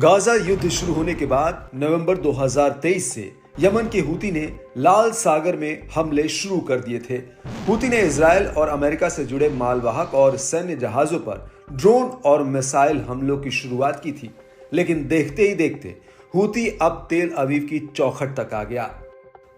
Gaza युद्ध शुरू होने के बाद नवंबर 2023 से यमन के हूती ने लाल सागर में हमले शुरू कर दिए थे। हूती ने इजराइल और अमेरिका से जुड़े मालवाहक और सैन्य जहाजों पर ड्रोन और मिसाइल हमलों की शुरुआत की थी, लेकिन देखते ही देखते हूती अब तेल अवीव की चौखट तक आ गया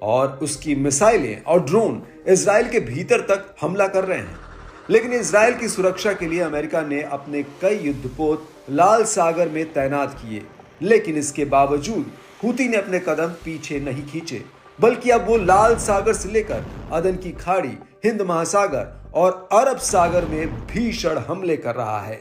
और उसकी मिसाइलें और ड्रोन इजराइल के भीतर तक हमला कर रहे हैं। लेकिन इजराइल की सुरक्षा के लिए अमेरिका ने अपने कई युद्धपोत लाल सागर में तैनात किए, लेकिन इसके बावजूद हूती ने अपने कदम पीछे नहीं खींचे, बल्कि अब वो लाल सागर से लेकर अदन की खाड़ी, हिंद महासागर और अरब सागर में भीषण हमले कर रहा है।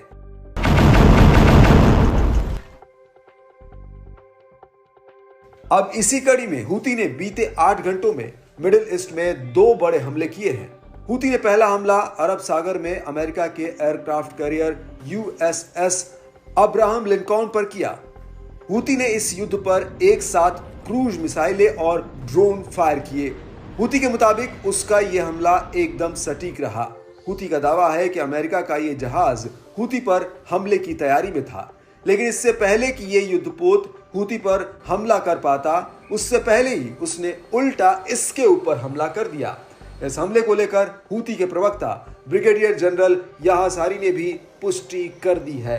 अब इसी कड़ी में हूती ने बीते 8 घंटों में मिडिल ईस्ट में 2 बड़े हमले किए हैं। हूती ने पहला हमला अरब सागर में अमेरिका के aircraft carrier USS Abraham Lincoln पर किया। हूती ने इस युद्ध पर एक साथ क्रूज मिसाइलें और ड्रोन फायर किए। हूती के मुताबिक उसका यह हमला एकदम सटीक रहा। हूती का दावा है कि अमेरिका का यह जहाज हूती पर हमले की तैयारी में था, लेकिन इससे पहले कि यह युद्धपोत हूती पर हमला कर पाता, उससे पहले ही उसने उल्टा इसके ऊपर हमला कर दिया। इस हमले को लेकर हूती के प्रवक्ता ब्रिगेडियर जनरल याह्या सारी ने भी पुष्टि कर दी है।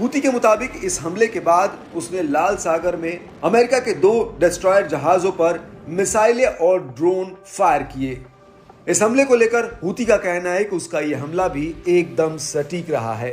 हूती के मुताबिक इस हमले के बाद उसने लाल सागर में अमेरिका के 2 डिस्ट्रॉयर जहाजों पर मिसाइलें और ड्रोन फायर किए। इस हमले को लेकर हूती का कहना है कि उसका यह हमला भी एकदम सटीक रहा है।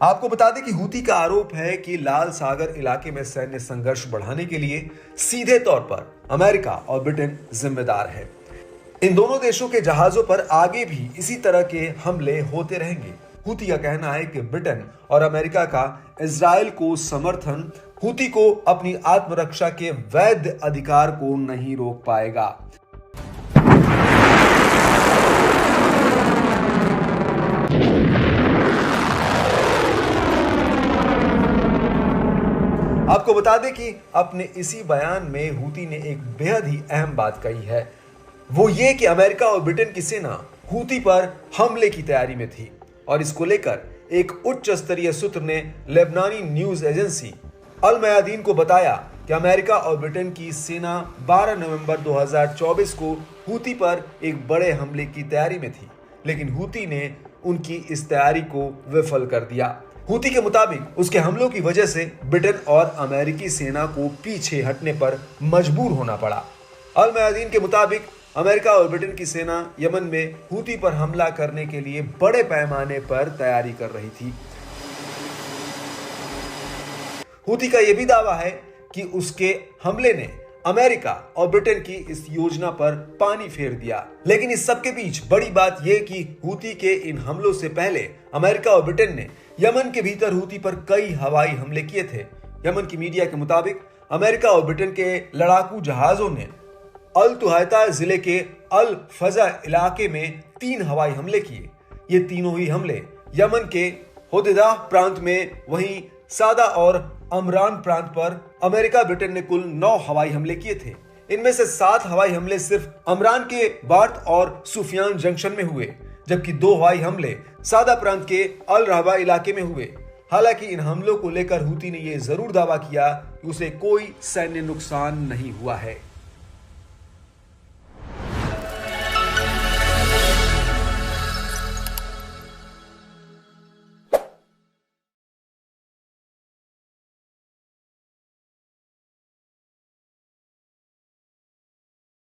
आपको बता दें कि हूती का आरोप है कि लाल सागर इलाके में सैन्य संघर्ष बढ़ाने के लिए सीधे तौर पर अमेरिका और ब्रिटेन जिम्मेदार है। इन दोनों देशों के जहाजों पर आगे भी इसी तरह के हमले होते रहेंगे। हूती का कहना है कि ब्रिटेन और अमेरिका का इजराइल को समर्थन हूती को अपनी आत्मरक्षा के वैध अधिकार को नहीं रोक पाएगा। आपको बता दें कि अपने इसी बयान में हूती ने एक बेहद ही अहम बात कही है, वो ये कि अमेरिका और ब्रिटेन की सेना हूती पर हमले की तैयारी में थी और इसको लेकर एक उच्च स्तरीय सूत्र ने लेबनानी न्यूज एजेंसी अल मयादीन को बताया कि अमेरिका और ब्रिटेन की सेना 12 नवंबर 2024 को हूती पर एक बड़े हमले की तैयारी में थी, लेकिन हूती ने उनकी इस तैयारी को विफल कर दिया। हूती के मुताबिक उसके हमलों की वजह से ब्रिटेन और अमेरिकी सेना को पीछे हटने पर मजबूर होना पड़ा। अल मयादीन के मुताबिक अमेरिका और ब्रिटेन की सेना यमन में हूती पर हमला करने के लिए बड़े पैमाने पर तैयारी कर रही थी। हूती का यह भी दावा है कि उसके हमले ने अमेरिका और ब्रिटेन की इस योजना पर पानी फेर दिया। लेकिन इस सब के बीच बड़ी बात यह कि हूती के इन हमलों से पहले अमेरिका और ब्रिटेन ने यमन के भीतर हूती पर कई हवाई हमले किए थे। यमन की मीडिया के मुताबिक अमेरिका और ब्रिटेन के लड़ाकू जहाजों ने अल तुहैता जिले के अल फजा इलाके में 3 हवाई हमले किए। ये तीनों ही हमले यमन के होदेदा प्रांत में, वहीं सादा और अमरान प्रांत पर अमेरिका ब्रिटेन ने कुल 9 हवाई हमले किए थे। इनमें से 7 हवाई हमले सिर्फ अमरान के बार्थ और सुफियान जंक्शन में हुए, जबकि 2 हवाई हमले सादा प्रांत के अल रहबा इलाके में हुए। हालांकि इन हमलों को लेकर हूती ने यह जरूर दावा किया कि उसे कोई सैन्य नुकसान नहीं हुआ है।